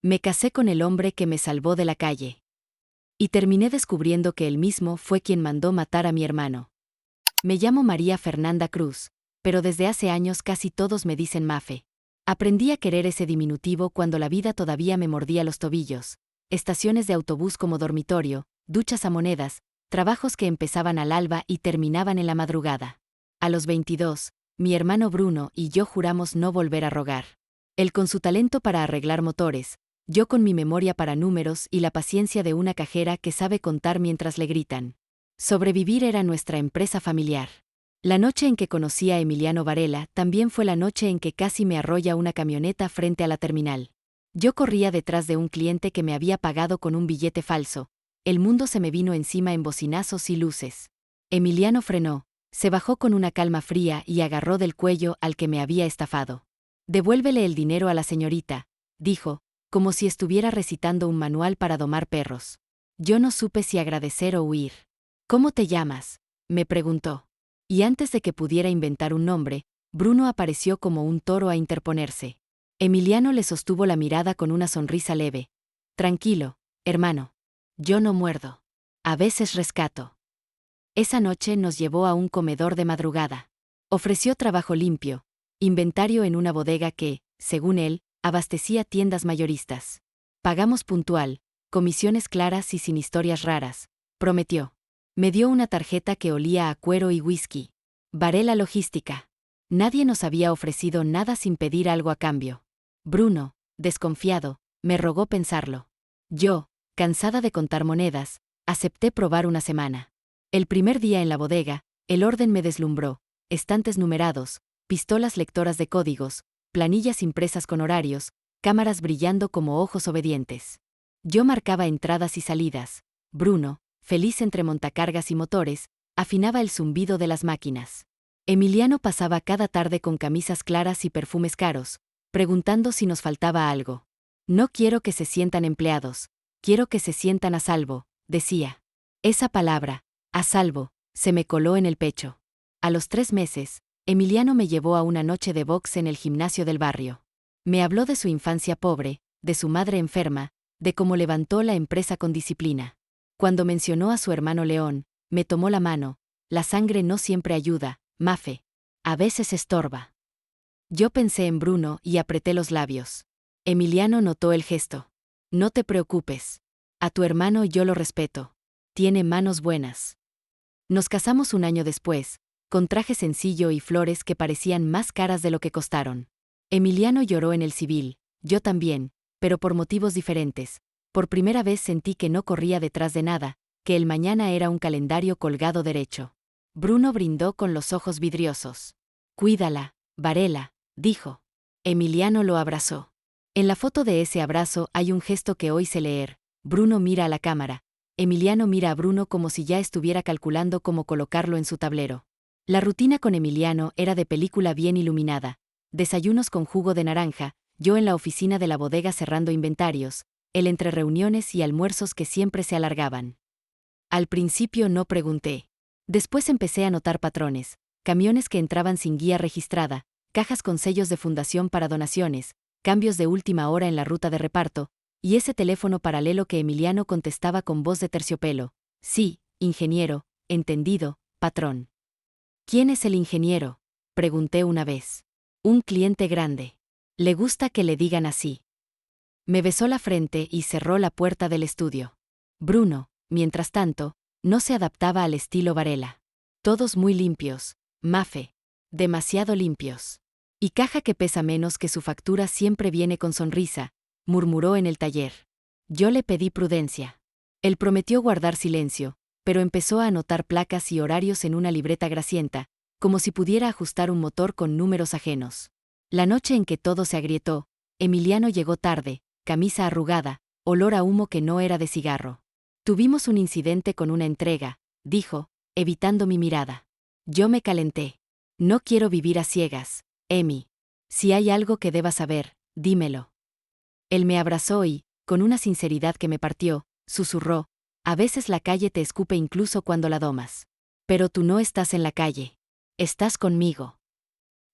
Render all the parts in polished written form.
Me casé con el hombre que me salvó de la calle. Y terminé descubriendo que él mismo fue quien mandó matar a mi hermano. Me llamo María Fernanda Cruz, pero desde hace años casi todos me dicen Mafe. Aprendí a querer ese diminutivo cuando la vida todavía me mordía los tobillos. Estaciones de autobús como dormitorio, duchas a monedas, trabajos que empezaban al alba y terminaban en la madrugada. A los 22, mi hermano Bruno y yo juramos no volver a rogar. Él con su talento para arreglar motores, yo con mi memoria para números y la paciencia de una cajera que sabe contar mientras le gritan. Sobrevivir era nuestra empresa familiar. La noche en que conocí a Emiliano Varela también fue la noche en que casi me arrolla una camioneta frente a la terminal. Yo corría detrás de un cliente que me había pagado con un billete falso. El mundo se me vino encima en bocinazos y luces. Emiliano frenó, se bajó con una calma fría y agarró del cuello al que me había estafado. «Devuélvele el dinero a la señorita», dijo, como si estuviera recitando un manual para domar perros. Yo no supe si agradecer o huir. «¿Cómo te llamas?», me preguntó. Y antes de que pudiera inventar un nombre, Bruno apareció como un toro a interponerse. Emiliano le sostuvo la mirada con una sonrisa leve. «Tranquilo, hermano. Yo no muerdo. A veces rescato». Esa noche nos llevó a un comedor de madrugada. Ofreció trabajo limpio, inventario en una bodega que, según él, abastecía tiendas mayoristas. Pagamos puntual, comisiones claras y sin historias raras, prometió. Me dio una tarjeta que olía a cuero y whisky. Varela Logística. Nadie nos había ofrecido nada sin pedir algo a cambio. Bruno, desconfiado, me rogó pensarlo. Yo, cansada de contar monedas, acepté probar una semana. El primer día en la bodega, el orden me deslumbró: estantes numerados, pistolas lectoras de códigos, planillas impresas con horarios, cámaras brillando como ojos obedientes. Yo marcaba entradas y salidas. Bruno, feliz entre montacargas y motores, afinaba el zumbido de las máquinas. Emiliano pasaba cada tarde con camisas claras y perfumes caros, preguntando si nos faltaba algo. «No quiero que se sientan empleados, quiero que se sientan a salvo», decía. Esa palabra, a salvo, se me coló en el pecho. A los 3 meses, Emiliano me llevó a una noche de box en el gimnasio del barrio. Me habló de su infancia pobre, de su madre enferma, de cómo levantó la empresa con disciplina. Cuando mencionó a su hermano León, me tomó la mano. «La sangre no siempre ayuda, Mafe. A veces estorba». Yo pensé en Bruno y apreté los labios. Emiliano notó el gesto. «No te preocupes. A tu hermano yo lo respeto. Tiene manos buenas». Nos casamos un año después, con traje sencillo y flores que parecían más caras de lo que costaron. Emiliano lloró en el civil, yo también, pero por motivos diferentes. Por primera vez sentí que no corría detrás de nada, que el mañana era un calendario colgado derecho. Bruno brindó con los ojos vidriosos. «Cuídala, Varela», dijo. Emiliano lo abrazó. En la foto de ese abrazo hay un gesto que hoy sé leer. Bruno mira a la cámara. Emiliano mira a Bruno como si ya estuviera calculando cómo colocarlo en su tablero. La rutina con Emiliano era de película bien iluminada. Desayunos con jugo de naranja, yo en la oficina de la bodega cerrando inventarios, él entre reuniones y almuerzos que siempre se alargaban. Al principio no pregunté. Después empecé a notar patrones: camiones que entraban sin guía registrada, cajas con sellos de fundación para donaciones, cambios de última hora en la ruta de reparto, y ese teléfono paralelo que Emiliano contestaba con voz de terciopelo. «Sí, ingeniero, entendido, patrón». «¿Quién es el ingeniero?», pregunté una vez. «Un cliente grande. Le gusta que le digan así». Me besó la frente y cerró la puerta del estudio. Bruno, mientras tanto, no se adaptaba al estilo Varela. «Todos muy limpios, Mafe. Demasiado limpios. Y caja que pesa menos que su factura siempre viene con sonrisa», murmuró en el taller. Yo le pedí prudencia. Él prometió guardar silencio, pero empezó a anotar placas y horarios en una libreta grasienta, como si pudiera ajustar un motor con números ajenos. La noche en que todo se agrietó, Emiliano llegó tarde, camisa arrugada, olor a humo que no era de cigarro. «Tuvimos un incidente con una entrega», dijo, evitando mi mirada. Yo me calenté. «No quiero vivir a ciegas, Emi. Si hay algo que debas saber, dímelo». Él me abrazó y, con una sinceridad que me partió, susurró: «A veces la calle te escupe incluso cuando la domas. Pero tú no estás en la calle. Estás conmigo».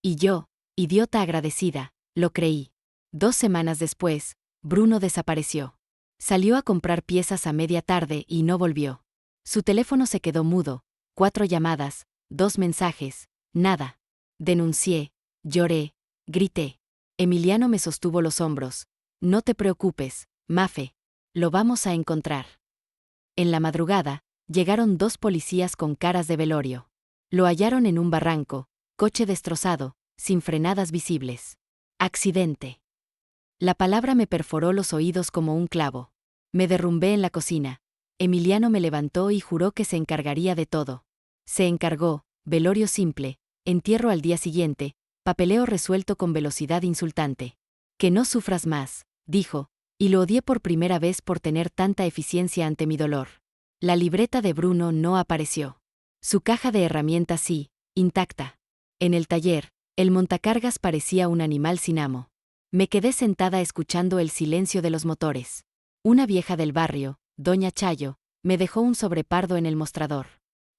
Y yo, idiota agradecida, lo creí. 2 semanas después, Bruno desapareció. Salió a comprar piezas a media tarde y no volvió. Su teléfono se quedó mudo, 4 llamadas, 2 mensajes, nada. Denuncié, lloré, grité. Emiliano me sostuvo los hombros. No te preocupes, Mafe. Lo vamos a encontrar. En la madrugada, llegaron 2 policías con caras de velorio. Lo hallaron en un barranco, coche destrozado, sin frenadas visibles. Accidente. La palabra me perforó los oídos como un clavo. Me derrumbé en la cocina. Emiliano me levantó y juró que se encargaría de todo. Se encargó, velorio simple, entierro al día siguiente, papeleo resuelto con velocidad insultante. Que no sufras más, dijo, y lo odié por primera vez por tener tanta eficiencia ante mi dolor. La libreta de Bruno no apareció. Su caja de herramientas sí, intacta. En el taller, el montacargas parecía un animal sin amo. Me quedé sentada escuchando el silencio de los motores. Una vieja del barrio, doña Chayo, me dejó un sobrepardo en el mostrador.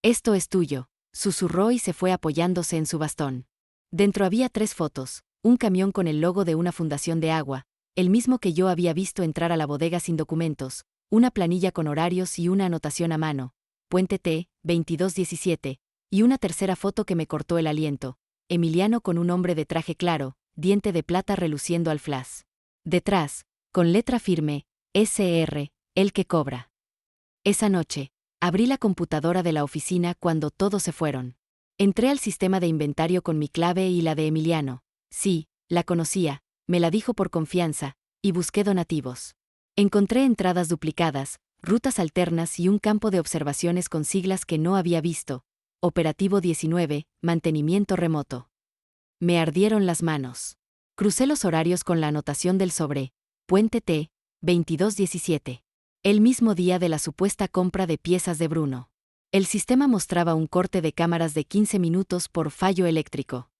Esto es tuyo, susurró y se fue apoyándose en su bastón. Dentro había 3 fotos, un camión con el logo de una fundación de agua, el mismo que yo había visto entrar a la bodega sin documentos, una planilla con horarios y una anotación a mano, Puente T, 2217, y una tercera foto que me cortó el aliento, Emiliano con un hombre de traje claro, diente de plata reluciendo al flash. Detrás, con letra firme, SR, el que cobra. Esa noche, abrí la computadora de la oficina cuando todos se fueron. Entré al sistema de inventario con mi clave y la de Emiliano. Sí, la conocía, me la dijo por confianza, y busqué donativos. Encontré entradas duplicadas, rutas alternas y un campo de observaciones con siglas que no había visto. Operativo 19, mantenimiento remoto. Me ardieron las manos. Crucé los horarios con la anotación del sobre, Puente T, 2217. El mismo día de la supuesta compra de piezas de Bruno. El sistema mostraba un corte de cámaras de 15 minutos por fallo eléctrico.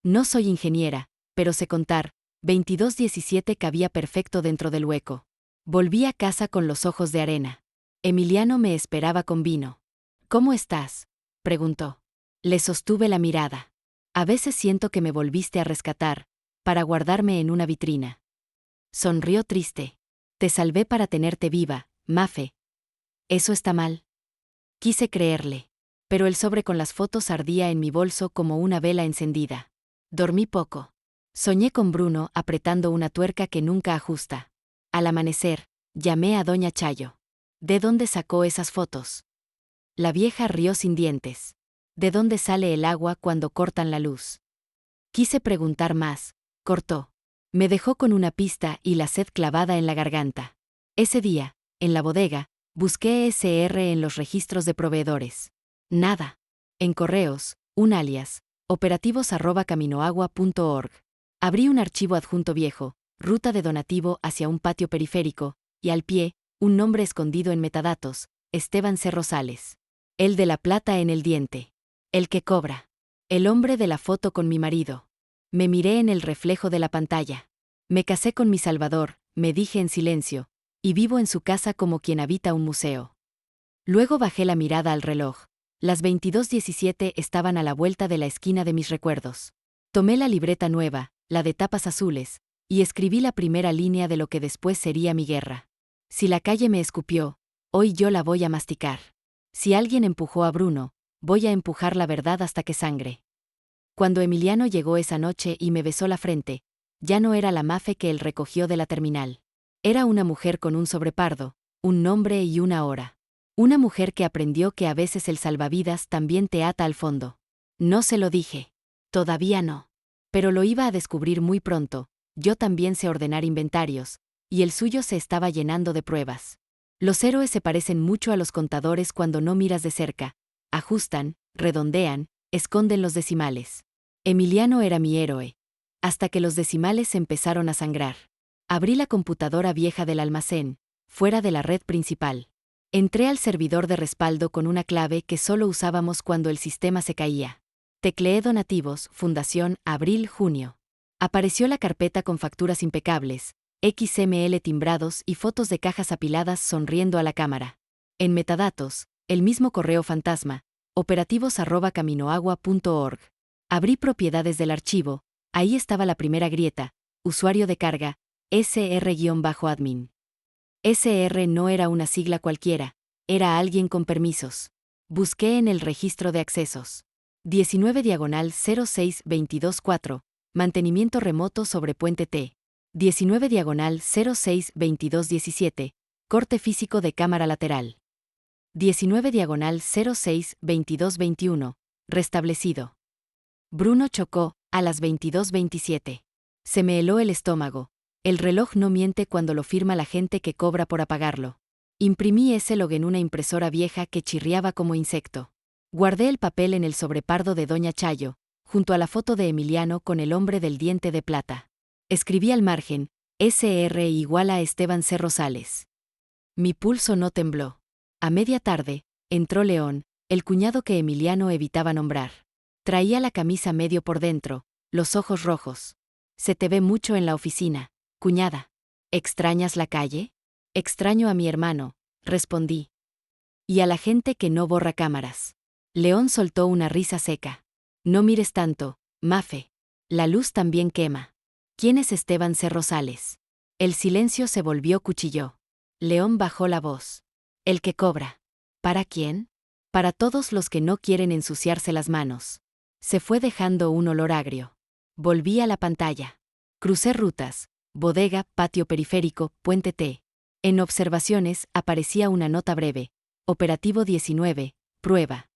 No soy ingeniera, pero sé contar, 2217 cabía perfecto dentro del hueco. Volví a casa con los ojos de arena. Emiliano me esperaba con vino. ¿Cómo estás?, preguntó. Le sostuve la mirada. A veces siento que me volviste a rescatar, para guardarme en una vitrina. Sonrió triste. Te salvé para tenerte viva, Mafe. ¿Eso está mal? Quise creerle. Pero el sobre con las fotos ardía en mi bolso como una vela encendida. Dormí poco. Soñé con Bruno apretando una tuerca que nunca ajusta. Al amanecer, llamé a doña Chayo. ¿De dónde sacó esas fotos? La vieja rió sin dientes. ¿De dónde sale el agua cuando cortan la luz? Quise preguntar más. Cortó. Me dejó con una pista y la sed clavada en la garganta. Ese día, en la bodega, busqué SR en los registros de proveedores. Nada. En correos, un alias, operativos@caminoagua.org. Abrí un archivo adjunto viejo, ruta de donativo hacia un patio periférico, y al pie, un nombre escondido en metadatos, Esteban C. Rosales. El de la plata en el diente. El que cobra. El hombre de la foto con mi marido. Me miré en el reflejo de la pantalla. Me casé con mi Salvador, me dije en silencio, y vivo en su casa como quien habita un museo. Luego bajé la mirada al reloj. Las 22:17 estaban a la vuelta de la esquina de mis recuerdos. Tomé la libreta nueva, la de tapas azules, y escribí la primera línea de lo que después sería mi guerra. Si la calle me escupió, hoy yo la voy a masticar. Si alguien empujó a Bruno, voy a empujar la verdad hasta que sangre. Cuando Emiliano llegó esa noche y me besó la frente, ya no era la Mafe que él recogió de la terminal. Era una mujer con un sobrepardo, un nombre y una hora. Una mujer que aprendió que a veces el salvavidas también te ata al fondo. No se lo dije. Todavía no. Pero lo iba a descubrir muy pronto. Yo también sé ordenar inventarios, y el suyo se estaba llenando de pruebas. Los héroes se parecen mucho a los contadores cuando no miras de cerca. Ajustan, redondean, esconden los decimales. Emiliano era mi héroe. Hasta que los decimales empezaron a sangrar. Abrí la computadora vieja del almacén, fuera de la red principal. Entré al servidor de respaldo con una clave que solo usábamos cuando el sistema se caía. Tecleé donativos, fundación, abril-junio. Apareció la carpeta con facturas impecables, XML timbrados y fotos de cajas apiladas sonriendo a la cámara. En metadatos, el mismo correo fantasma, operativos@caminoagua.org. Abrí propiedades del archivo, ahí estaba la primera grieta, usuario de carga, SR-admin. SR no era una sigla cualquiera, era alguien con permisos. Busqué en el registro de accesos. 19/06-22-4, mantenimiento remoto sobre puente T. 19/06-22-17, corte físico de cámara lateral. 19/06-22-21, restablecido. Bruno chocó, a las 22:27. Se me heló el estómago. El reloj no miente cuando lo firma la gente que cobra por apagarlo. Imprimí ese log en una impresora vieja que chirriaba como insecto. Guardé el papel en el sobrepardo de Doña Chayo, junto a la foto de Emiliano con el hombre del diente de plata. Escribí al margen, SR igual a Esteban C. Rosales. Mi pulso no tembló. A media tarde, entró León, el cuñado que Emiliano evitaba nombrar. Traía la camisa medio por dentro, los ojos rojos. Se te ve mucho en la oficina, cuñada. ¿Extrañas la calle? Extraño a mi hermano, respondí. Y a la gente que no borra cámaras. León soltó una risa seca. No mires tanto, Mafe. La luz también quema. ¿Quién es Esteban C. Rosales? El silencio se volvió cuchillo. León bajó la voz. El que cobra. ¿Para quién? Para todos los que no quieren ensuciarse las manos. Se fue dejando un olor agrio. Volví a la pantalla. Crucé rutas, bodega, patio periférico, puente T. En observaciones aparecía una nota breve. Operativo 19, prueba.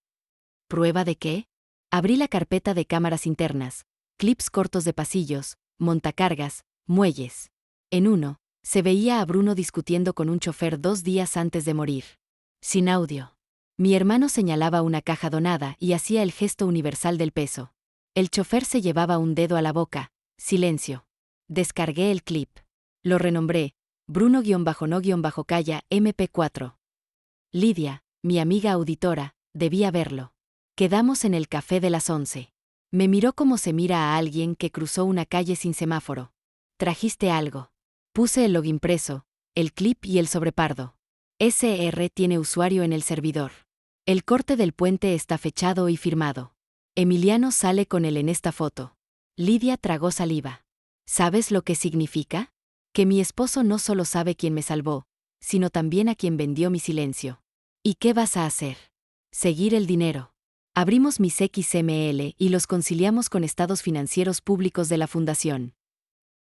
¿Prueba de qué? Abrí la carpeta de cámaras internas, clips cortos de pasillos, montacargas, muelles. En uno, se veía a Bruno discutiendo con un chofer 2 días antes de morir. Sin audio. Mi hermano señalaba una caja donada y hacía el gesto universal del peso. El chofer se llevaba un dedo a la boca. Silencio. Descargué el clip. Lo renombré, Bruno-no-calla MP4. Lidia, mi amiga auditora, debía verlo. Quedamos en el café de las 11. Me miró como se mira a alguien que cruzó una calle sin semáforo. ¿Trajiste algo? Puse el log impreso, el clip y el sobrepardo. SR tiene usuario en el servidor. El corte del puente está fechado y firmado. Emiliano sale con él en esta foto. Lidia tragó saliva. ¿Sabes lo que significa? Que mi esposo no solo sabe quién me salvó, sino también a quien vendió mi silencio. ¿Y qué vas a hacer? Seguir el dinero. Abrimos mis XML y los conciliamos con estados financieros públicos de la fundación.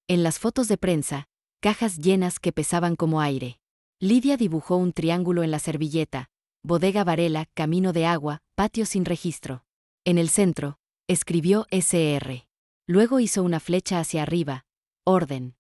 En las fotos de prensa, cajas llenas que pesaban como aire. Lidia dibujó un triángulo en la servilleta, bodega Varela, camino de agua, patio sin registro. En el centro, escribió SR. Luego hizo una flecha hacia arriba, orden.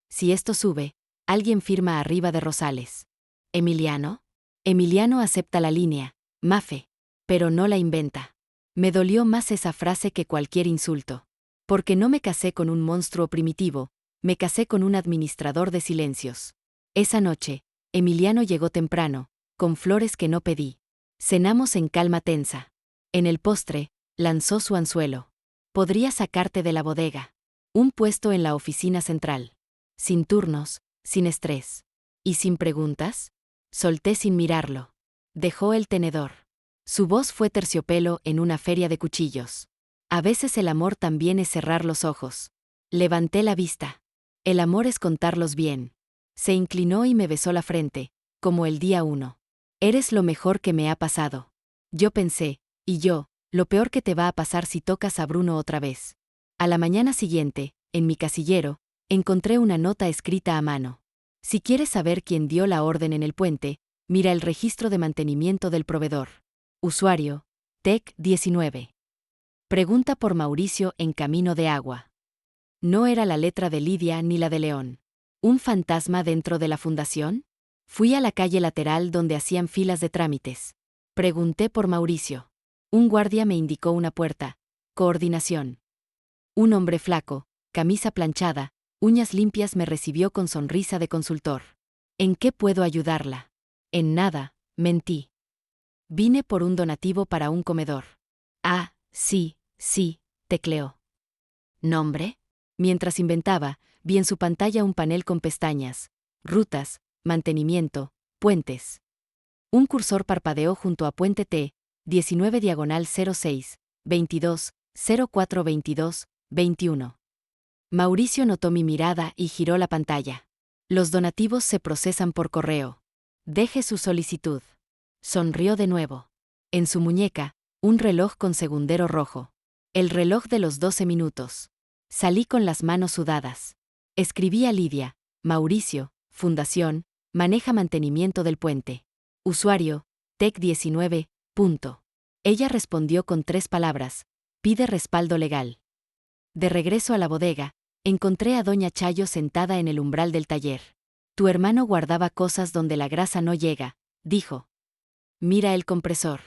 Si esto sube, alguien firma arriba de Rosales. ¿Emiliano? Emiliano acepta la línea, Mafe. Pero no la inventa. Me dolió más esa frase que cualquier insulto. Porque no me casé con un monstruo primitivo, me casé con un administrador de silencios. Esa noche, Emiliano llegó temprano, con flores que no pedí. Cenamos en calma tensa. En el postre, lanzó su anzuelo. Podría sacarte de la bodega. Un puesto en la oficina central. Sin turnos, sin estrés. ¿Y sin preguntas? Solté sin mirarlo. Dejó el tenedor. Su voz fue terciopelo en una feria de cuchillos. A veces el amor también es cerrar los ojos. Levanté la vista. El amor es contarlos bien. Se inclinó y me besó la frente, como el día 1. Eres lo mejor que me ha pasado. Yo pensé, y yo, lo peor que te va a pasar si tocas a Bruno otra vez. A la mañana siguiente, en mi casillero, encontré una nota escrita a mano. Si quieres saber quién dio la orden en el puente, mira el registro de mantenimiento del proveedor. Usuario, TEC19. Pregunta por Mauricio en camino de agua. No era la letra de Lidia ni la de León. ¿Un fantasma dentro de la fundación? Fui a la calle lateral donde hacían filas de trámites. Pregunté por Mauricio. Un guardia me indicó una puerta. Coordinación. Un hombre flaco, camisa planchada, uñas limpias me recibió con sonrisa de consultor. ¿En qué puedo ayudarla? En nada, mentí. Vine por un donativo para un comedor. Ah, sí, tecleó. ¿Nombre? Mientras inventaba, vi en su pantalla un panel con pestañas. Rutas, mantenimiento, puentes. Un cursor parpadeó junto a puente T, 19/06, 22, 0422, 21. Mauricio notó mi mirada y giró la pantalla. Los donativos se procesan por correo. Deje su solicitud. Sonrió de nuevo. En su muñeca, un reloj con segundero rojo. El reloj de los 12 minutos. Salí con las manos sudadas. Escribí a Lidia: Mauricio, Fundación, maneja mantenimiento del puente. Usuario, Tech19, punto. Ella respondió con 3 palabras: pide respaldo legal. De regreso a la bodega, encontré a doña Chayo sentada en el umbral del taller. Tu hermano guardaba cosas donde la grasa no llega, dijo. Mira el compresor.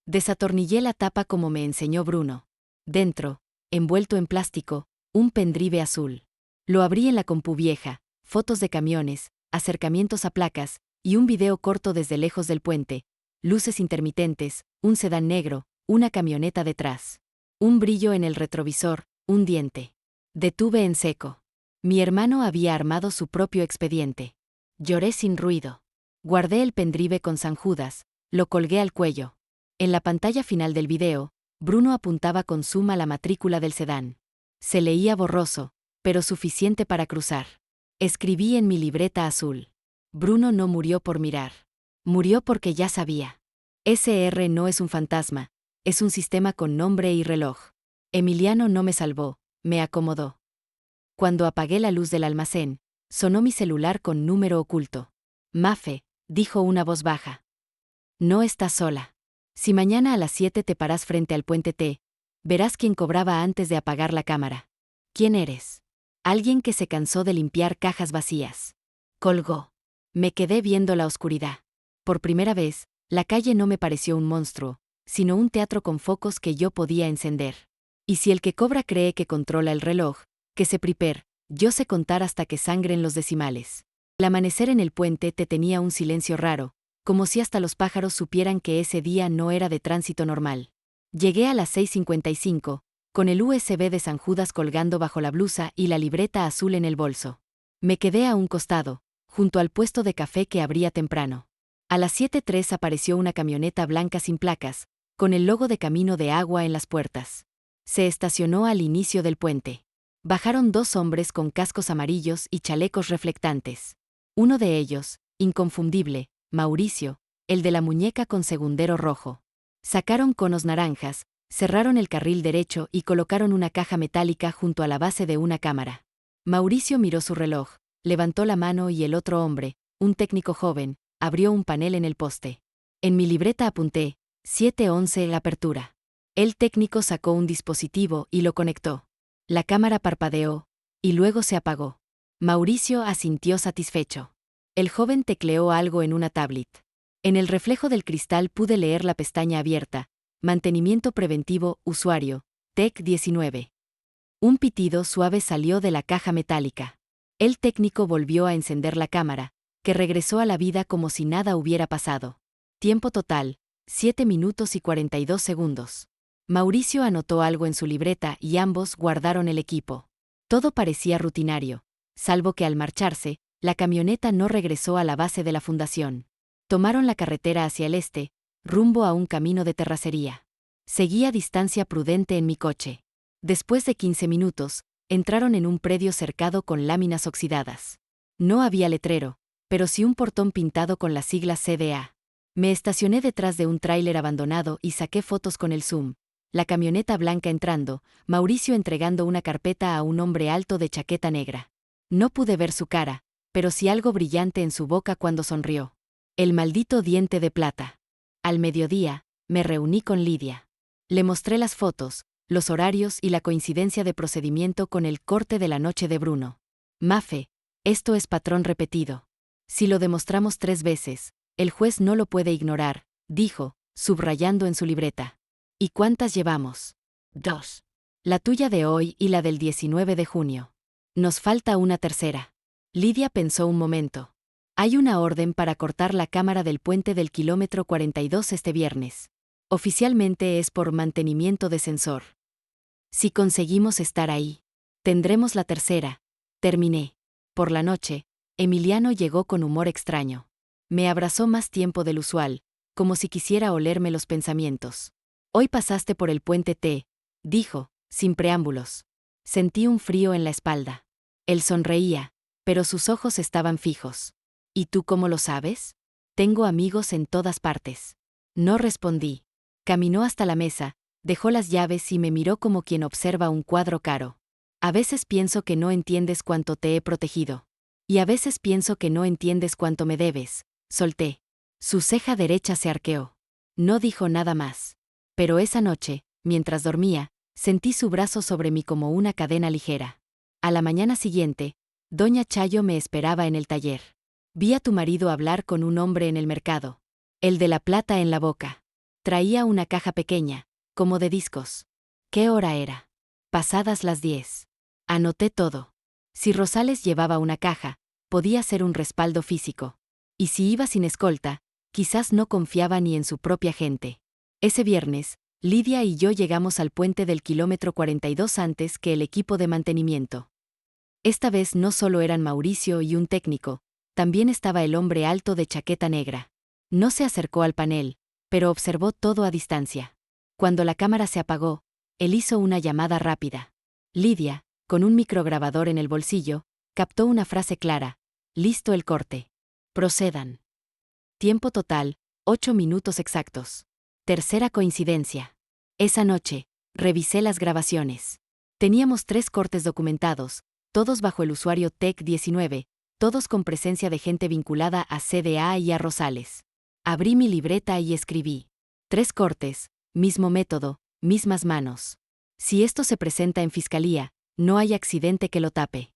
Desatornillé la tapa como me enseñó Bruno. Dentro, envuelto en plástico, un pendrive azul. Lo abrí en la compu vieja, fotos de camiones, acercamientos a placas, y un video corto desde lejos del puente, luces intermitentes, un sedán negro, una camioneta detrás. Un brillo en el retrovisor, un diente. Detuve en seco. Mi hermano había armado su propio expediente. Lloré sin ruido. Guardé el pendrive con San Judas, lo colgué al cuello. En la pantalla final del video, Bruno apuntaba con zoom a la matrícula del sedán. Se leía borroso, pero suficiente para cruzar. Escribí en mi libreta azul. Bruno no murió por mirar. Murió porque ya sabía. SR no es un fantasma, es un sistema con nombre y reloj. Emiliano no me salvó, me acomodó. Cuando apagué la luz del almacén, sonó mi celular con número oculto. Mafe, dijo una voz baja. No estás sola. Si mañana a las 7 te paras frente al puente T, verás quién cobraba antes de apagar la cámara. ¿Quién eres? Alguien que se cansó de limpiar cajas vacías. Colgó. Me quedé viendo la oscuridad. Por primera vez, la calle no me pareció un monstruo, sino un teatro con focos que yo podía encender. Y si el que cobra cree que controla el reloj, que se prepare, yo sé contar hasta que sangren los decimales. El amanecer en el puente T tenía un silencio raro, como si hasta los pájaros supieran que ese día no era de tránsito normal. Llegué a las 6:55, con el USB de San Judas colgando bajo la blusa y la libreta azul en el bolso. Me quedé a un costado, junto al puesto de café que abría temprano. A las 7:03 apareció una camioneta blanca sin placas, con el logo de Camino de Agua en las puertas. Se estacionó al inicio del puente. Bajaron 2 hombres con cascos amarillos y chalecos reflectantes. Uno de ellos, inconfundible, Mauricio, el de la muñeca con segundero rojo. Sacaron conos naranjas, cerraron el carril derecho y colocaron una caja metálica junto a la base de una cámara. Mauricio miró su reloj, levantó la mano y el otro hombre, un técnico joven, abrió un panel en el poste. En mi libreta apunté, 7:11 la apertura. El técnico sacó un dispositivo y lo conectó. La cámara parpadeó, y luego se apagó. Mauricio asintió satisfecho. El joven tecleó algo en una tablet. En el reflejo del cristal pude leer la pestaña abierta: Mantenimiento preventivo, usuario, Tech19. Un pitido suave salió de la caja metálica. El técnico volvió a encender la cámara, que regresó a la vida como si nada hubiera pasado. Tiempo total, 7 minutos y 42 segundos. Mauricio anotó algo en su libreta y ambos guardaron el equipo. Todo parecía rutinario, salvo que al marcharse, la camioneta no regresó a la base de la fundación. Tomaron la carretera hacia el este, rumbo a un camino de terracería. Seguí a distancia prudente en mi coche. Después de 15 minutos, entraron en un predio cercado con láminas oxidadas. No había letrero, pero sí un portón pintado con las siglas CDA. Me estacioné detrás de un tráiler abandonado y saqué fotos con el zoom. La camioneta blanca entrando, Mauricio entregando una carpeta a un hombre alto de chaqueta negra. No pude ver su cara, pero sí algo brillante en su boca cuando sonrió. El maldito diente de plata. Al mediodía, me reuní con Lidia. Le mostré las fotos, los horarios y la coincidencia de procedimiento con el corte de la noche de Bruno. Mafe, esto es patrón repetido. Si lo demostramos 3 veces, el juez no lo puede ignorar, dijo, subrayando en su libreta. ¿Y cuántas llevamos? 2. La tuya de hoy y la del 19 de junio. Nos falta una tercera. Lidia pensó un momento. Hay una orden para cortar la cámara del puente del kilómetro 42 este viernes. Oficialmente es por mantenimiento de sensor. Si conseguimos estar ahí, tendremos la tercera. Terminé. Por la noche, Emiliano llegó con humor extraño. Me abrazó más tiempo del usual, como si quisiera olerme los pensamientos. Hoy pasaste por el puente T, dijo, sin preámbulos. Sentí un frío en la espalda. Él sonreía, pero sus ojos estaban fijos. ¿Y tú cómo lo sabes? Tengo amigos en todas partes. No respondí. Caminó hasta la mesa, dejó las llaves y me miró como quien observa un cuadro caro. A veces pienso que no entiendes cuánto te he protegido. Y a veces pienso que no entiendes cuánto me debes. Solté. Su ceja derecha se arqueó. No dijo nada más. Pero esa noche, mientras dormía, sentí su brazo sobre mí como una cadena ligera. A la mañana siguiente, doña Chayo me esperaba en el taller. Vi a tu marido hablar con un hombre en el mercado. El de la plata en la boca. Traía una caja pequeña, como de discos. ¿Qué hora era? Pasadas las 10. Anoté todo. Si Rosales llevaba una caja, podía ser un respaldo físico. Y si iba sin escolta, quizás no confiaba ni en su propia gente. Ese viernes, Lidia y yo llegamos al puente del kilómetro 42 antes que el equipo de mantenimiento. Esta vez no solo eran Mauricio y un técnico, también estaba el hombre alto de chaqueta negra. No se acercó al panel, pero observó todo a distancia. Cuando la cámara se apagó, él hizo una llamada rápida. Lidia, con un micrograbador en el bolsillo, captó una frase clara: listo el corte. Procedan. Tiempo total, 8 minutos exactos. Tercera coincidencia. Esa noche, revisé las grabaciones. Teníamos 3 cortes documentados, todos bajo el usuario TEC19, todos con presencia de gente vinculada a CDA y a Rosales. Abrí mi libreta y escribí. 3 cortes, mismo método, mismas manos. Si esto se presenta en fiscalía, no hay accidente que lo tape.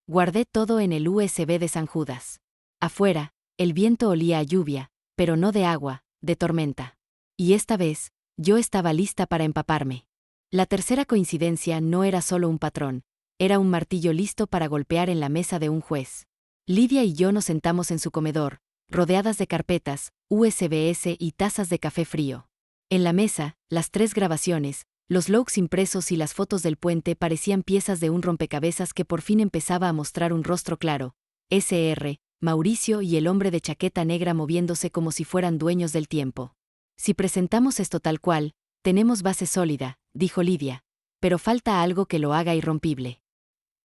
Guardé todo en el USB de San Judas. Afuera, el viento olía a lluvia, pero no de agua, de tormenta. Y esta vez, yo estaba lista para empaparme. La tercera coincidencia no era solo un patrón, era un martillo listo para golpear en la mesa de un juez. Lidia y yo nos sentamos en su comedor, rodeadas de carpetas, USBs y tazas de café frío. En la mesa, las 3 grabaciones, los logs impresos y las fotos del puente parecían piezas de un rompecabezas que por fin empezaba a mostrar un rostro claro. SR, Mauricio y el hombre de chaqueta negra moviéndose como si fueran dueños del tiempo. Si presentamos esto tal cual, tenemos base sólida, dijo Lidia, pero falta algo que lo haga irrompible.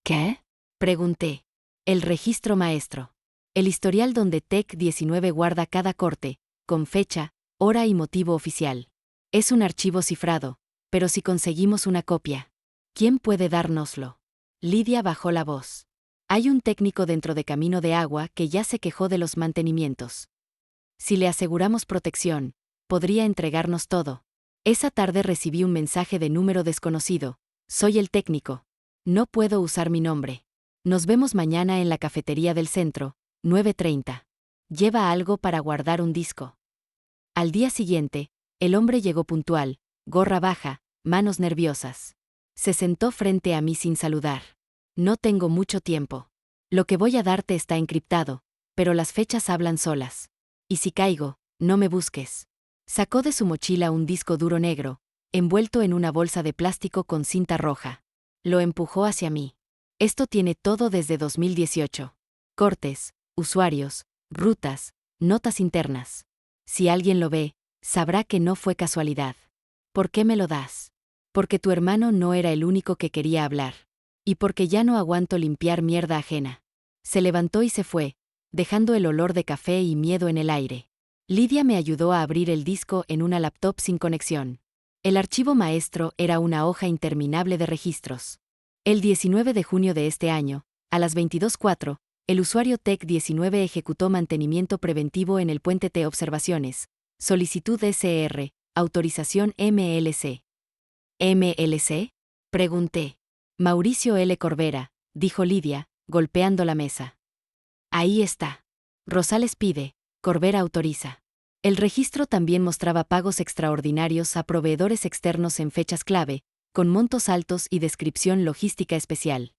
¿Qué? Pregunté. El registro maestro. El historial donde TEC19 guarda cada corte, con fecha, hora y motivo oficial. Es un archivo cifrado, pero si conseguimos una copia, ¿quién puede dárnoslo? Lidia bajó la voz. Hay un técnico dentro de Camino de Agua que ya se quejó de los mantenimientos. Si le aseguramos protección, podría entregarnos todo. Esa tarde recibí un mensaje de número desconocido. Soy el técnico. No puedo usar mi nombre. Nos vemos mañana en la cafetería del centro, 9:30. Lleva algo para guardar un disco. Al día siguiente, el hombre llegó puntual, gorra baja, manos nerviosas. Se sentó frente a mí sin saludar. No tengo mucho tiempo. Lo que voy a darte está encriptado, pero las fechas hablan solas. Y si caigo, no me busques. Sacó de su mochila un disco duro negro, envuelto en una bolsa de plástico con cinta roja. Lo empujó hacia mí. Esto tiene todo desde 2018. Cortes, usuarios, rutas, notas internas. Si alguien lo ve, sabrá que no fue casualidad. ¿Por qué me lo das? Porque tu hermano no era el único que quería hablar. Y porque ya no aguanto limpiar mierda ajena. Se levantó y se fue, dejando el olor de café y miedo en el aire. Lidia me ayudó a abrir el disco en una laptop sin conexión. El archivo maestro era una hoja interminable de registros. El 19 de junio de este año, a las 22:04, el usuario TEC19 ejecutó mantenimiento preventivo en el puente T. Observaciones. Solicitud SR, autorización MLC. ¿MLC? Pregunté. Mauricio L. Corbera, dijo Lidia, golpeando la mesa. Ahí está. Rosales pide, Corbera autoriza. El registro también mostraba pagos extraordinarios a proveedores externos en fechas clave, con montos altos y descripción logística especial.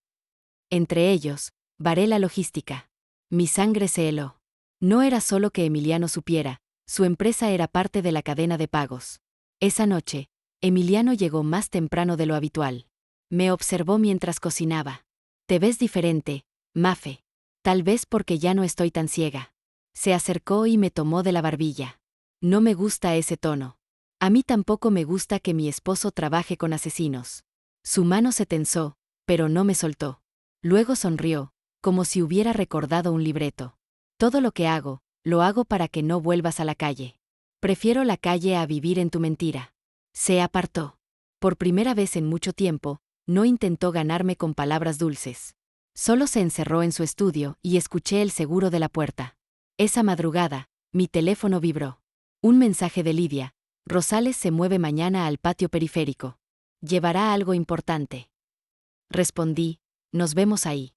Entre ellos, Varela Logística. Mi sangre se heló. No era solo que Emiliano supiera, su empresa era parte de la cadena de pagos. Esa noche, Emiliano llegó más temprano de lo habitual. Me observó mientras cocinaba. Te ves diferente, Mafe. Tal vez porque ya no estoy tan ciega. Se acercó y me tomó de la barbilla. No me gusta ese tono. A mí tampoco me gusta que mi esposo trabaje con asesinos. Su mano se tensó, pero no me soltó. Luego sonrió, como si hubiera recordado un libreto. Todo lo que hago, lo hago para que no vuelvas a la calle. Prefiero la calle a vivir en tu mentira. Se apartó. Por primera vez en mucho tiempo, no intentó ganarme con palabras dulces. Solo se encerró en su estudio y escuché el seguro de la puerta. Esa madrugada, mi teléfono vibró. Un mensaje de Lidia. Rosales se mueve mañana al patio periférico. Llevará algo importante. Respondí, nos vemos ahí.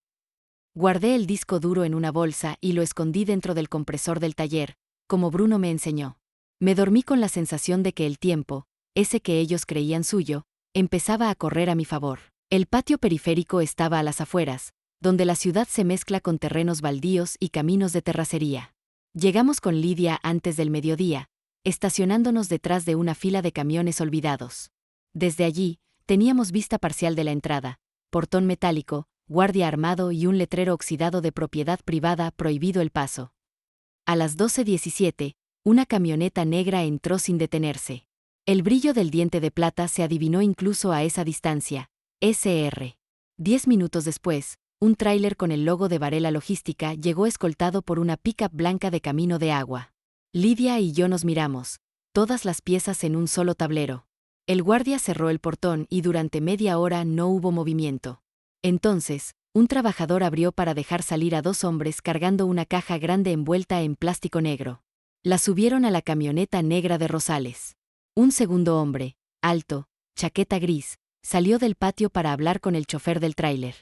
Guardé el disco duro en una bolsa y lo escondí dentro del compresor del taller, como Bruno me enseñó. Me dormí con la sensación de que el tiempo, ese que ellos creían suyo, empezaba a correr a mi favor. El patio periférico estaba a las afueras, donde la ciudad se mezcla con terrenos baldíos y caminos de terracería. Llegamos con Lidia antes del mediodía, estacionándonos detrás de una fila de camiones olvidados. Desde allí, teníamos vista parcial de la entrada, portón metálico, guardia armado y un letrero oxidado de propiedad privada prohibido el paso. A las 12:17, una camioneta negra entró sin detenerse. El brillo del diente de plata se adivinó incluso a esa distancia. SR. 10 minutos después, un tráiler con el logo de Varela Logística llegó escoltado por una pick-up blanca de camino de agua. Lidia y yo nos miramos, todas las piezas en un solo tablero. El guardia cerró el portón y durante media hora no hubo movimiento. Entonces, un trabajador abrió para dejar salir a dos hombres cargando una caja grande envuelta en plástico negro. La subieron a la camioneta negra de Rosales. Un segundo hombre, alto, chaqueta gris, salió del patio para hablar con el chofer del tráiler.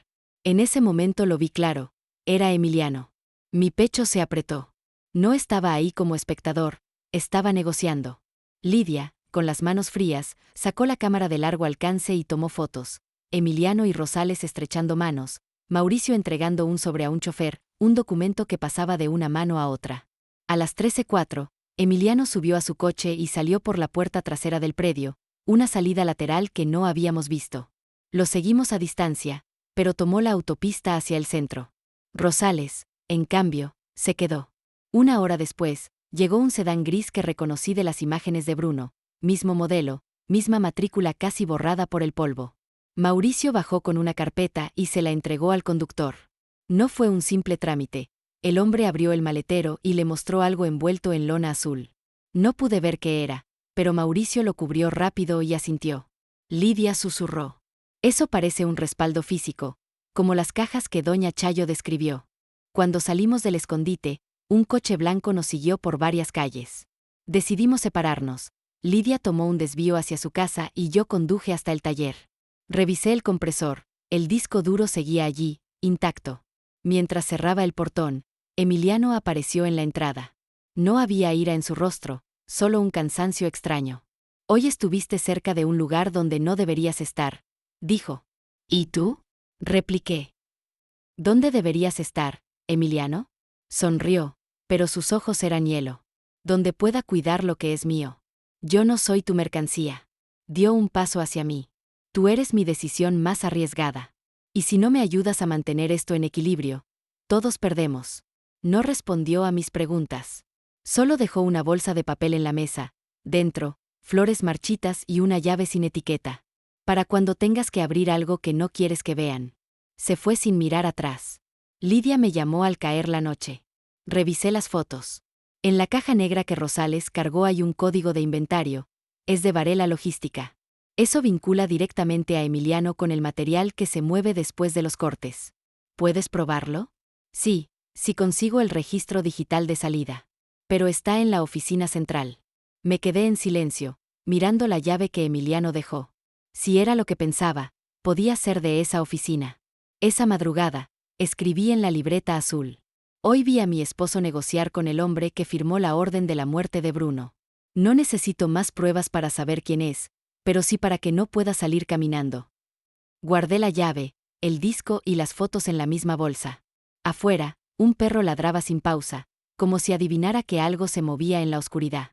En ese momento lo vi claro, era Emiliano. Mi pecho se apretó. No estaba ahí como espectador, estaba negociando. Lidia, con las manos frías, sacó la cámara de largo alcance y tomó fotos. Emiliano y Rosales estrechando manos, Mauricio entregando un sobre a un chofer, un documento que pasaba de una mano a otra. A las 13:04, Emiliano subió a su coche y salió por la puerta trasera del predio, una salida lateral que no habíamos visto. Lo seguimos a distancia, pero tomó la autopista hacia el centro. Rosales, en cambio, se quedó. Una hora después, llegó un sedán gris que reconocí de las imágenes de Bruno, mismo modelo, misma matrícula casi borrada por el polvo. Mauricio bajó con una carpeta y se la entregó al conductor. No fue un simple trámite. El hombre abrió el maletero y le mostró algo envuelto en lona azul. No pude ver qué era, pero Mauricio lo cubrió rápido y asintió. Lidia susurró. Eso parece un respaldo físico, como las cajas que doña Chayo describió. Cuando salimos del escondite, un coche blanco nos siguió por varias calles. Decidimos separarnos. Lidia tomó un desvío hacia su casa y yo conduje hasta el taller. Revisé el compresor, el disco duro seguía allí, intacto. Mientras cerraba el portón, Emiliano apareció en la entrada. No había ira en su rostro, solo un cansancio extraño. Hoy estuviste cerca de un lugar donde no deberías estar, dijo. ¿Y tú? Repliqué. ¿Dónde deberías estar, Emiliano? Sonrió, pero sus ojos eran hielo. Donde pueda cuidar lo que es mío. Yo no soy tu mercancía. Dio un paso hacia mí. Tú eres mi decisión más arriesgada. Y si no me ayudas a mantener esto en equilibrio, todos perdemos. No respondió a mis preguntas. Solo dejó una bolsa de papel en la mesa, dentro, flores marchitas y una llave sin etiqueta. Para cuando tengas que abrir algo que no quieres que vean. Se fue sin mirar atrás. Lidia me llamó al caer la noche. Revisé las fotos. En la caja negra que Rosales cargó hay un código de inventario. Es de Varela Logística. Eso vincula directamente a Emiliano con el material que se mueve después de los cortes. ¿Puedes probarlo? Sí, si consigo el registro digital de salida. Pero está en la oficina central. Me quedé en silencio, mirando la llave que Emiliano dejó. Si era lo que pensaba, podía ser de esa oficina. Esa madrugada, escribí en la libreta azul. Hoy vi a mi esposo negociar con el hombre que firmó la orden de la muerte de Bruno. No necesito más pruebas para saber quién es, pero sí para que no pueda salir caminando. Guardé la llave, el disco y las fotos en la misma bolsa. Afuera, un perro ladraba sin pausa, como si adivinara que algo se movía en la oscuridad.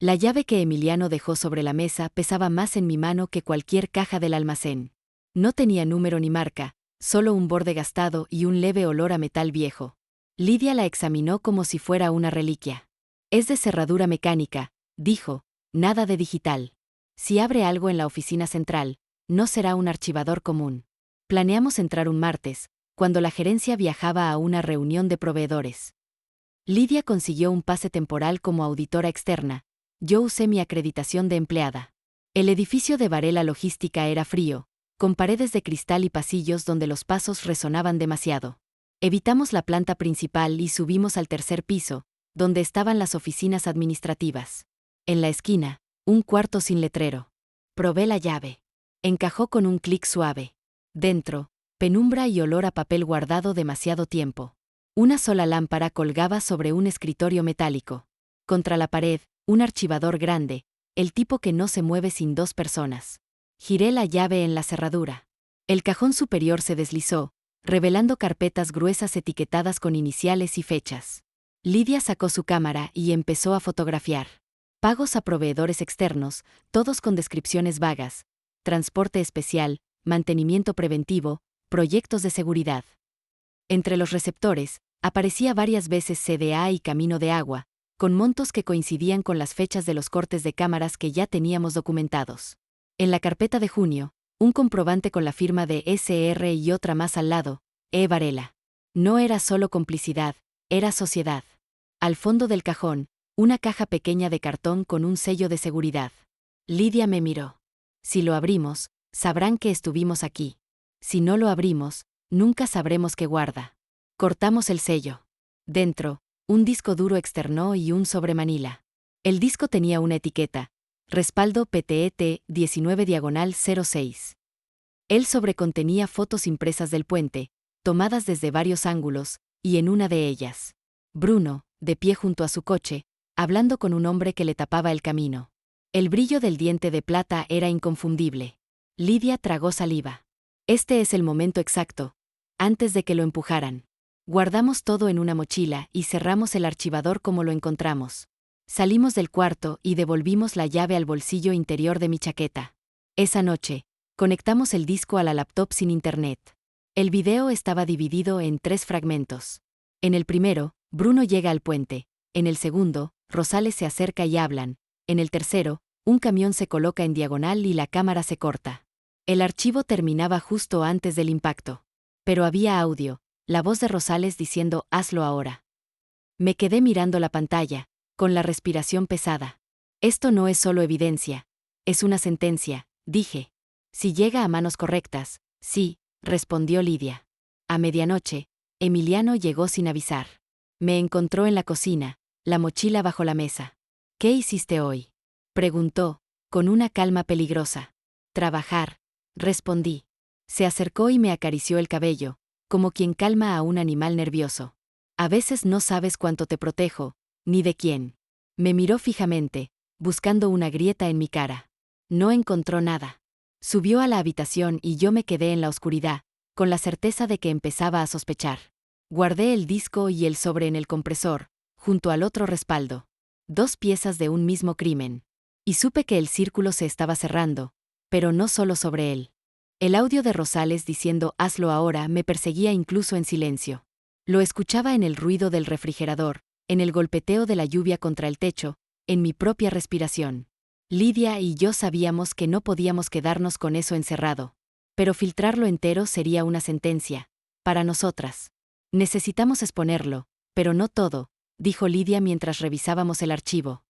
La llave que Emiliano dejó sobre la mesa pesaba más en mi mano que cualquier caja del almacén. No tenía número ni marca, solo un borde gastado y un leve olor a metal viejo. Lidia la examinó como si fuera una reliquia. Es de cerradura mecánica, dijo, nada de digital. Si abre algo en la oficina central, no será un archivador común. Planeamos entrar un martes, cuando la gerencia viajaba a una reunión de proveedores. Lidia consiguió un pase temporal como auditora externa. Yo usé mi acreditación de empleada. El edificio de Varela Logística era frío, con paredes de cristal y pasillos donde los pasos resonaban demasiado. Evitamos la planta principal y subimos al tercer piso, donde estaban las oficinas administrativas. En la esquina, un cuarto sin letrero. Probé la llave. Encajó con un clic suave. Dentro, penumbra y olor a papel guardado demasiado tiempo. Una sola lámpara colgaba sobre un escritorio metálico. Contra la pared, un archivador grande, el tipo que no se mueve sin dos personas. Giré la llave en la cerradura. El cajón superior se deslizó, revelando carpetas gruesas etiquetadas con iniciales y fechas. Lidia sacó su cámara y empezó a fotografiar. Pagos a proveedores externos, todos con descripciones vagas. Transporte especial, mantenimiento preventivo, proyectos de seguridad. Entre los receptores, aparecía varias veces CDA y Camino de Agua, con montos que coincidían con las fechas de los cortes de cámaras que ya teníamos documentados. En la carpeta de junio, un comprobante con la firma de SR y otra más al lado, Varela. No era solo complicidad, era sociedad. Al fondo del cajón, una caja pequeña de cartón con un sello de seguridad. Lidia me miró. Si lo abrimos, sabrán que estuvimos aquí. Si no lo abrimos, nunca sabremos qué guarda. Cortamos el sello. Dentro, un disco duro externo y un sobremanila. El disco tenía una etiqueta. Respaldo PTET 19/06. El sobre contenía fotos impresas del puente, tomadas desde varios ángulos, y en una de ellas, Bruno, de pie junto a su coche, hablando con un hombre que le tapaba el camino. El brillo del diente de plata era inconfundible. Lidia tragó saliva. Este es el momento exacto. Antes de que lo empujaran. Guardamos todo en una mochila y cerramos el archivador como lo encontramos. Salimos del cuarto y devolvimos la llave al bolsillo interior de mi chaqueta. Esa noche, conectamos el disco a la laptop sin internet. El video estaba dividido en 3 fragmentos. En el primero, Bruno llega al puente. En el segundo, Rosales se acerca y hablan. En el tercero, un camión se coloca en diagonal y la cámara se corta. El archivo terminaba justo antes del impacto. Pero había audio, la voz de Rosales diciendo «hazlo ahora». Me quedé mirando la pantalla, con la respiración pesada. Esto no es solo evidencia, es una sentencia, dije. Si llega a manos correctas, sí, respondió Lidia. A medianoche, Emiliano llegó sin avisar. Me encontró en la cocina, la mochila bajo la mesa. ¿Qué hiciste hoy?, preguntó, con una calma peligrosa. Trabajar, respondí. Se acercó y me acarició el cabello, como quien calma a un animal nervioso. A veces no sabes cuánto te protejo, ni de quién. Me miró fijamente, buscando una grieta en mi cara. No encontró nada. Subió a la habitación y yo me quedé en la oscuridad, con la certeza de que empezaba a sospechar. Guardé el disco y el sobre en el compresor, junto al otro respaldo. 2 piezas de un mismo crimen. Y supe que el círculo se estaba cerrando, pero no solo sobre él. El audio de Rosales diciendo «hazlo ahora» me perseguía incluso en silencio. Lo escuchaba en el ruido del refrigerador, en el golpeteo de la lluvia contra el techo, en mi propia respiración. Lidia y yo sabíamos que no podíamos quedarnos con eso encerrado. Pero filtrarlo entero sería una sentencia. Para nosotras. Necesitamos exponerlo, pero no todo, dijo Lidia mientras revisábamos el archivo.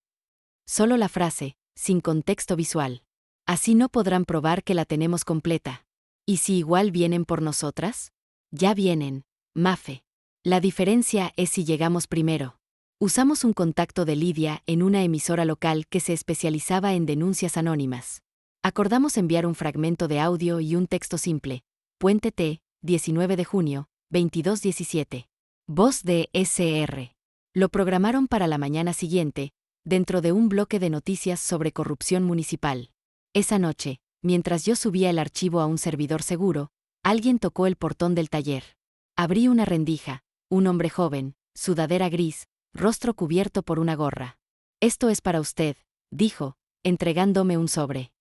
Solo la frase, sin contexto visual. Así no podrán probar que la tenemos completa. ¿Y si igual vienen por nosotras? Ya vienen, Mafe. La diferencia es si llegamos primero. Usamos un contacto de Lidia en una emisora local que se especializaba en denuncias anónimas. Acordamos enviar un fragmento de audio y un texto simple. Puente T, 19 de junio, 22:17. Voz de SR. Lo programaron para la mañana siguiente, dentro de un bloque de noticias sobre corrupción municipal. Esa noche, mientras yo subía el archivo a un servidor seguro, alguien tocó el portón del taller. Abrí una rendija, un hombre joven, sudadera gris, rostro cubierto por una gorra. «Esto es para usted», dijo, entregándome un sobre.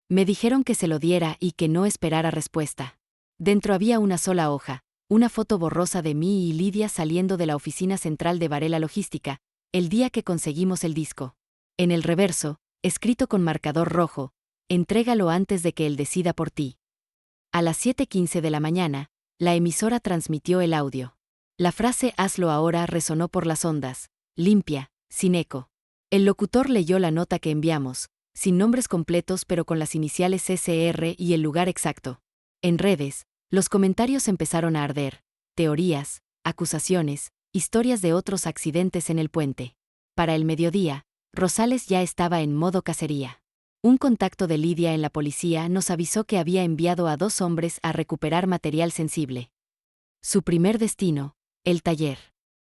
Me dijeron que se lo diera y que no esperara respuesta. Dentro había una sola hoja, una foto borrosa de mí y Lidia saliendo de la oficina central de Varela Logística, el día que conseguimos el disco. En el reverso, escrito con marcador rojo, «Entrégalo antes de que él decida por ti». A las 7:15 de la mañana, la emisora transmitió el audio. La frase «hazlo ahora» resonó por las ondas, limpia, sin eco. El locutor leyó la nota que enviamos, sin nombres completos pero con las iniciales SR y el lugar exacto. En redes, los comentarios empezaron a arder. Teorías, acusaciones, historias de otros accidentes en el puente. Para el mediodía, Rosales ya estaba en modo cacería. Un contacto de Lidia en la policía nos avisó que había enviado a 2 hombres a recuperar material sensible. Su primer destino, el taller.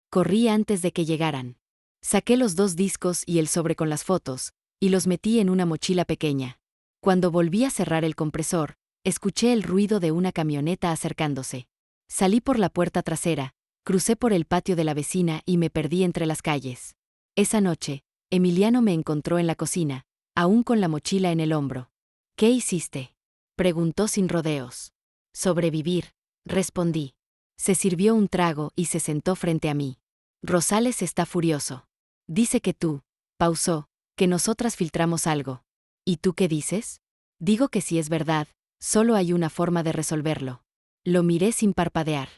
Corrí antes de que llegaran. Saqué los 2 discos y el sobre con las fotos, y los metí en una mochila pequeña. Cuando volví a cerrar el compresor, escuché el ruido de una camioneta acercándose. Salí por la puerta trasera, crucé por el patio de la vecina y me perdí entre las calles. Esa noche, Emiliano me encontró en la cocina, aún con la mochila en el hombro. «¿Qué hiciste?», preguntó sin rodeos. «Sobrevivir», respondí. Se sirvió un trago y se sentó frente a mí. «Rosales está furioso. Dice que tú», pausó, «que nosotras filtramos algo». «¿Y tú qué dices?». «Digo que si es verdad, solo hay una forma de resolverlo». Lo miré sin parpadear.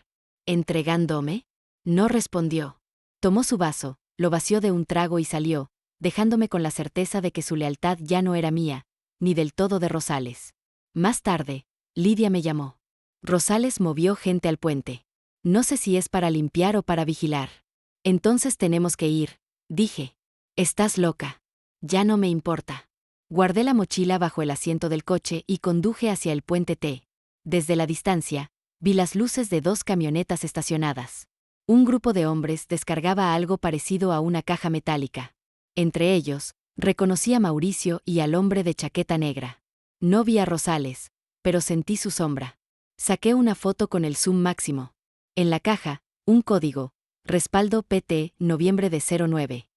«¿Entregándome?». No respondió. Tomó su vaso, lo vació de un trago y salió, dejándome con la certeza de que su lealtad ya no era mía, ni del todo de Rosales. Más tarde, Lidia me llamó. «Rosales movió gente al puente. No sé si es para limpiar o para vigilar». «Entonces tenemos que ir», dije. «Estás loca». «Ya no me importa». Guardé la mochila bajo el asiento del coche y conduje hacia el puente T. Desde la distancia, vi las luces de 2 camionetas estacionadas. Un grupo de hombres descargaba algo parecido a una caja metálica. Entre ellos, reconocí a Mauricio y al hombre de chaqueta negra. No vi a Rosales, pero sentí su sombra. Saqué una foto con el zoom máximo. En la caja, un código, respaldo PT, noviembre de 09.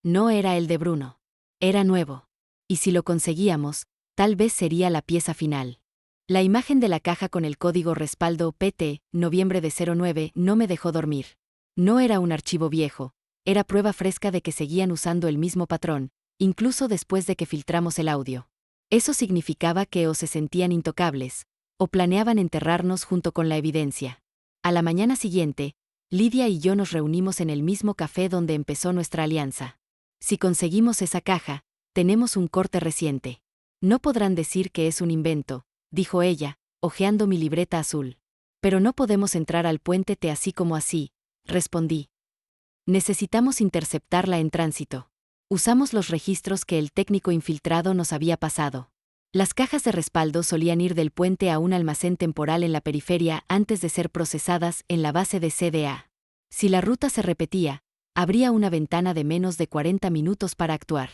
No era el de Bruno. Era nuevo. Y si lo conseguíamos, tal vez sería la pieza final. La imagen de la caja con el código respaldo PT, noviembre de 09, no me dejó dormir. No era un archivo viejo, era prueba fresca de que seguían usando el mismo patrón, incluso después de que filtramos el audio. Eso significaba que o se sentían intocables, o planeaban enterrarnos junto con la evidencia. A la mañana siguiente, Lidia y yo nos reunimos en el mismo café donde empezó nuestra alianza. Si conseguimos esa caja, tenemos un corte reciente. No podrán decir que es un invento, dijo ella, hojeando mi libreta azul. Pero no podemos entrar al puente T así como así, respondí. Necesitamos interceptarla en tránsito. Usamos los registros que el técnico infiltrado nos había pasado. Las cajas de respaldo solían ir del puente a un almacén temporal en la periferia antes de ser procesadas en la base de CDA. Si la ruta se repetía, habría una ventana de menos de 40 minutos para actuar.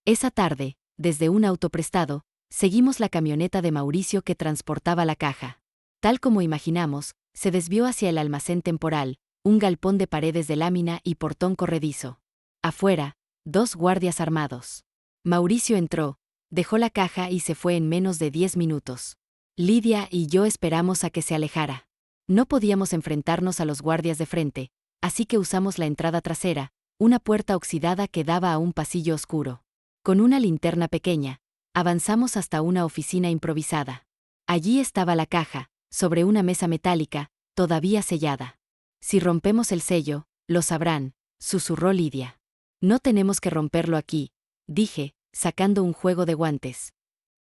Esa tarde, desde un auto prestado, seguimos la camioneta de Mauricio que transportaba la caja. Tal como imaginamos, se desvió hacia el almacén temporal, un galpón de paredes de lámina y portón corredizo. Afuera, 2 guardias armados. Mauricio entró, dejó la caja y se fue en menos de 10 minutos. Lidia y yo esperamos a que se alejara. No podíamos enfrentarnos a los guardias de frente, así que usamos la entrada trasera, una puerta oxidada que daba a un pasillo oscuro. Con una linterna pequeña, avanzamos hasta una oficina improvisada. Allí estaba la caja, sobre una mesa metálica, todavía sellada. «Si rompemos el sello, lo sabrán», susurró Lidia. «No tenemos que romperlo aquí», dije, sacando un juego de guantes.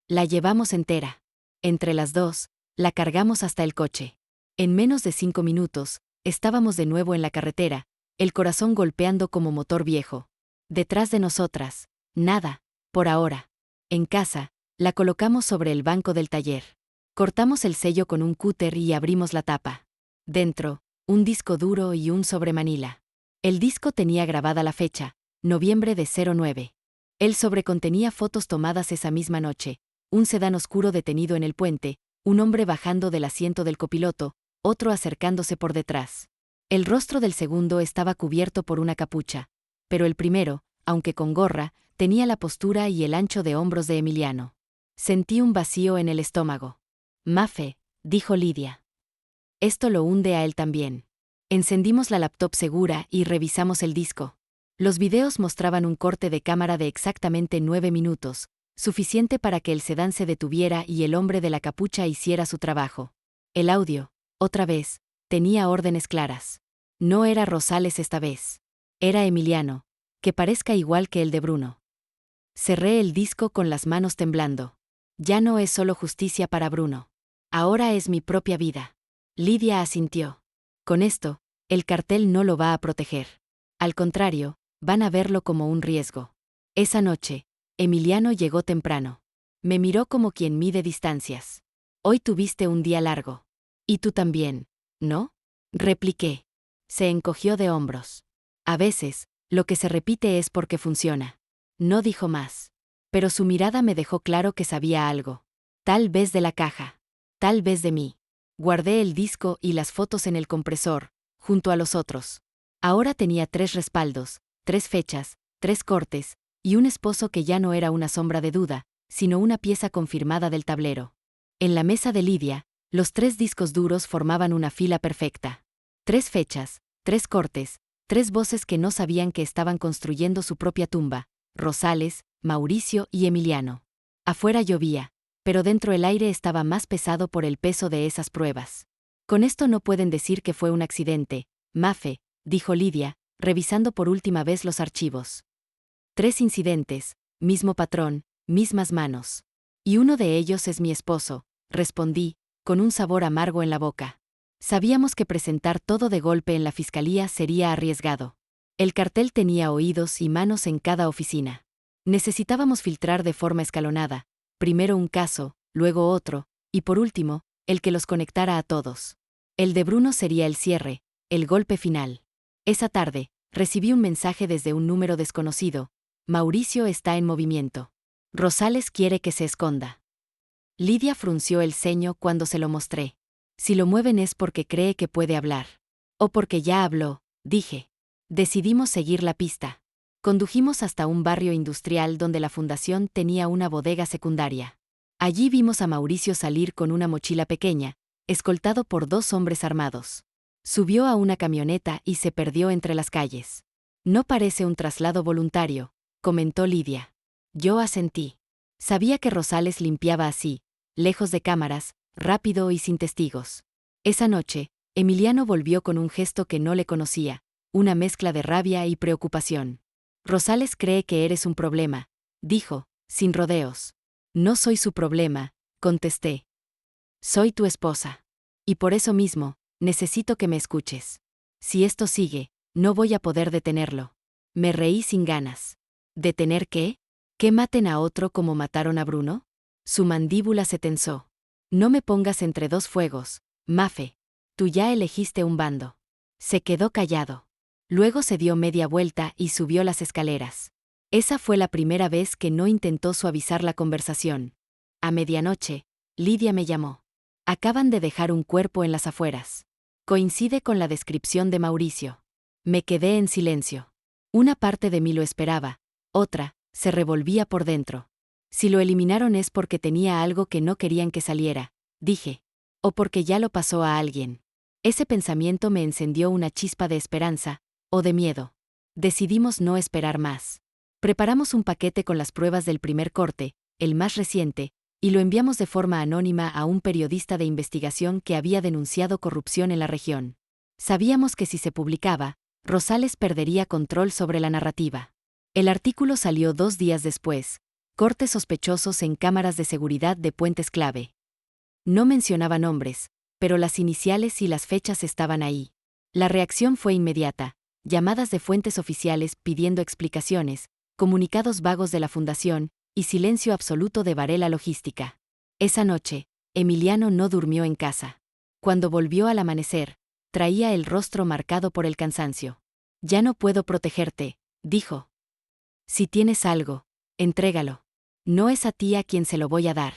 La llevamos entera. Entre las 2, la cargamos hasta el coche. En menos de 5 minutos, estábamos de nuevo en la carretera, el corazón golpeando como motor viejo. Detrás de nosotras, nada, por ahora. En casa, la colocamos sobre el banco del taller. Cortamos el sello con un cúter y abrimos la tapa. Dentro, un disco duro y un sobremanila. El disco tenía grabada la fecha, noviembre de 09. El sobre contenía fotos tomadas esa misma noche, un sedán oscuro detenido en el puente, un hombre bajando del asiento del copiloto, otro acercándose por detrás. El rostro del segundo estaba cubierto por una capucha, pero el primero, aunque con gorra, tenía la postura y el ancho de hombros de Emiliano. Sentí un vacío en el estómago. «Mafe», dijo Lidia. «Esto lo hunde a él también». Encendimos la laptop segura y revisamos el disco. Los videos mostraban un corte de cámara de exactamente 9 minutos, Suficiente para que el sedán se detuviera y el hombre de la capucha hiciera su trabajo. El audio, otra vez, tenía órdenes claras. No era Rosales esta vez. Era Emiliano, que parezca igual que el de Bruno. Cerré el disco con las manos temblando. Ya no es solo justicia para Bruno. Ahora es mi propia vida. Lidia asintió. Con esto, el cartel no lo va a proteger. Al contrario, van a verlo como un riesgo. Esa noche, Emiliano llegó temprano. Me miró como quien mide distancias. Hoy tuviste un día largo. Y tú también, ¿no? Repliqué. Se encogió de hombros. A veces, lo que se repite es porque funciona. No dijo más. Pero su mirada me dejó claro que sabía algo. Tal vez de la caja. Tal vez de mí. Guardé el disco y las fotos en el compresor, junto a los otros. Ahora tenía 3 respaldos, 3 fechas, 3 cortes, y un esposo que ya no era una sombra de duda, sino una pieza confirmada del tablero. En la mesa de Lidia, los 3 discos duros formaban una fila perfecta. 3 fechas, 3 cortes, 3 voces que no sabían que estaban construyendo su propia tumba: Rosales, Mauricio y Emiliano. Afuera llovía, pero dentro el aire estaba más pesado por el peso de esas pruebas. Con esto no pueden decir que fue un accidente, Mafe, dijo Lidia, revisando por última vez los archivos. 3 incidentes, mismo patrón, mismas manos. Y uno de ellos es mi esposo, respondí, con un sabor amargo en la boca. Sabíamos que presentar todo de golpe en la fiscalía sería arriesgado. El cartel tenía oídos y manos en cada oficina. Necesitábamos filtrar de forma escalonada, primero un caso, luego otro, y por último, el que los conectara a todos. El de Bruno sería el cierre, el golpe final. Esa tarde, recibí un mensaje desde un número desconocido: Mauricio está en movimiento. Rosales quiere que se esconda. Lidia frunció el ceño cuando se lo mostré. Si lo mueven es porque cree que puede hablar. O porque ya habló, dije. Decidimos seguir la pista. Condujimos hasta un barrio industrial donde la fundación tenía una bodega secundaria. Allí vimos a Mauricio salir con una mochila pequeña, escoltado por 2 hombres armados. Subió a una camioneta y se perdió entre las calles. No parece un traslado voluntario, comentó Lidia. Yo asentí. Sabía que Rosales limpiaba así, lejos de cámaras, rápido y sin testigos. Esa noche, Emiliano volvió con un gesto que no le conocía, una mezcla de rabia y preocupación. Rosales cree que eres un problema, dijo, sin rodeos. No soy su problema, contesté. Soy tu esposa. Y por eso mismo, necesito que me escuches. Si esto sigue, no voy a poder detenerlo. Me reí sin ganas. ¿Detener qué? ¿Que maten a otro como mataron a Bruno? Su mandíbula se tensó. No me pongas entre 2 fuegos, Mafe. Tú ya elegiste un bando. Se quedó callado. Luego se dio media vuelta y subió las escaleras. Esa fue la primera vez que no intentó suavizar la conversación. A medianoche, Lidia me llamó. Acaban de dejar un cuerpo en las afueras. Coincide con la descripción de Mauricio. Me quedé en silencio. Una parte de mí lo esperaba, otra se revolvía por dentro. Si lo eliminaron es porque tenía algo que no querían que saliera, dije. O porque ya lo pasó a alguien. Ese pensamiento me encendió una chispa de esperanza, o de miedo. Decidimos no esperar más. Preparamos un paquete con las pruebas del primer corte, el más reciente, y lo enviamos de forma anónima a un periodista de investigación que había denunciado corrupción en la región. Sabíamos que si se publicaba, Rosales perdería control sobre la narrativa. El artículo salió 2 días después. Cortes sospechosos en cámaras de seguridad de puentes clave. No mencionaba nombres, pero las iniciales y las fechas estaban ahí. La reacción fue inmediata: llamadas de fuentes oficiales pidiendo explicaciones, comunicados vagos de la fundación, y silencio absoluto de Varela Logística. Esa noche, Emiliano no durmió en casa. Cuando volvió al amanecer, traía el rostro marcado por el cansancio. Ya no puedo protegerte, dijo. Si tienes algo, entrégalo. No es a ti a quien se lo voy a dar.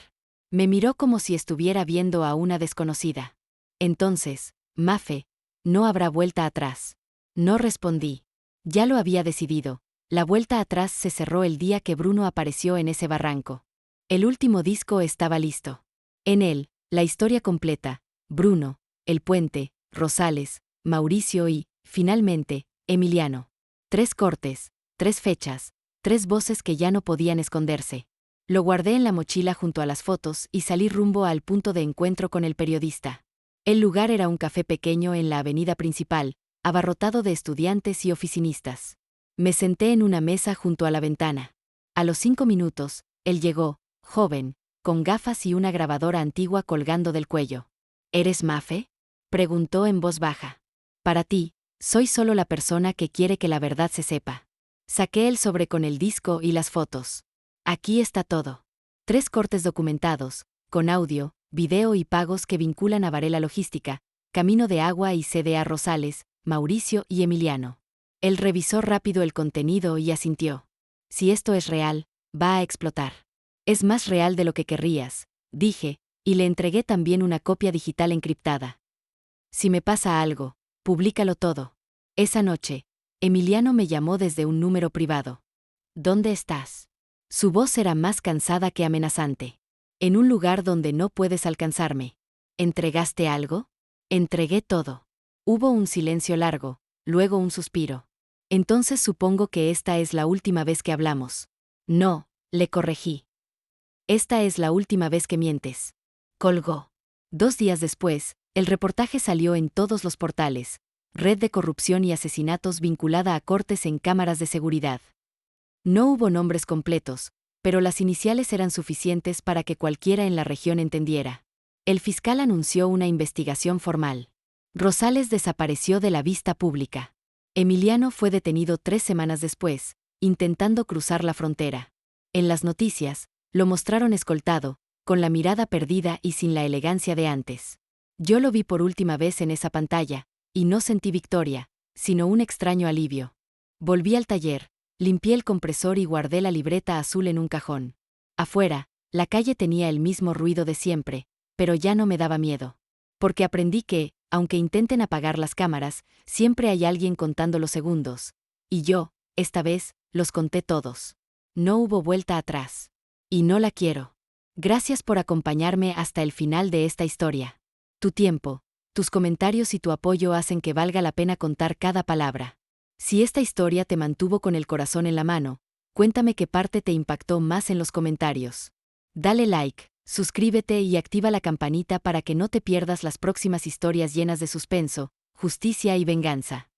Me miró como si estuviera viendo a una desconocida. Entonces, Mafe, no habrá vuelta atrás. No respondí. Ya lo había decidido. La vuelta atrás se cerró el día que Bruno apareció en ese barranco. El último disco estaba listo. En él, la historia completa: Bruno, el puente, Rosales, Mauricio y, finalmente, Emiliano. 3 cortes, 3 fechas, 3 voces que ya no podían esconderse. Lo guardé en la mochila junto a las fotos y salí rumbo al punto de encuentro con el periodista. El lugar era un café pequeño en la avenida principal, abarrotado de estudiantes y oficinistas. Me senté en una mesa junto a la ventana. A los 5 minutos, él llegó, joven, con gafas y una grabadora antigua colgando del cuello. ¿Eres Mafe?, preguntó en voz baja. Para ti, soy solo la persona que quiere que la verdad se sepa. Saqué el sobre con el disco y las fotos. Aquí está todo. 3 cortes documentados, con audio, video y pagos que vinculan a Varela Logística, Camino de Agua y CDA Rosales, Mauricio y Emiliano. Él revisó rápido el contenido y asintió. Si esto es real, va a explotar. Es más real de lo que querrías, dije, y le entregué también una copia digital encriptada. Si me pasa algo, públicalo todo. Esa noche, Emiliano me llamó desde un número privado. ¿Dónde estás? Su voz era más cansada que amenazante. En un lugar donde no puedes alcanzarme. ¿Entregaste algo? Entregué todo. Hubo un silencio largo, luego un suspiro. Entonces supongo que esta es la última vez que hablamos. No, le corregí. Esta es la última vez que mientes. Colgó. 2 días después, el reportaje salió en todos los portales. Red de corrupción y asesinatos vinculada a cortes en cámaras de seguridad. No hubo nombres completos, pero las iniciales eran suficientes para que cualquiera en la región entendiera. El fiscal anunció una investigación formal. Rosales desapareció de la vista pública. Emiliano fue detenido 3 semanas después, intentando cruzar la frontera. En las noticias, lo mostraron escoltado, con la mirada perdida y sin la elegancia de antes. Yo lo vi por última vez en esa pantalla, y no sentí victoria, sino un extraño alivio. Volví al taller, limpié el compresor y guardé la libreta azul en un cajón. Afuera, la calle tenía el mismo ruido de siempre, pero ya no me daba miedo. Porque aprendí que, aunque intenten apagar las cámaras, siempre hay alguien contando los segundos. Y yo, esta vez, los conté todos. No hubo vuelta atrás. Y no la quiero. Gracias por acompañarme hasta el final de esta historia. Tu tiempo, tus comentarios y tu apoyo hacen que valga la pena contar cada palabra. Si esta historia te mantuvo con el corazón en la mano, cuéntame qué parte te impactó más en los comentarios. Dale like, suscríbete y activa la campanita para que no te pierdas las próximas historias llenas de suspenso, justicia y venganza.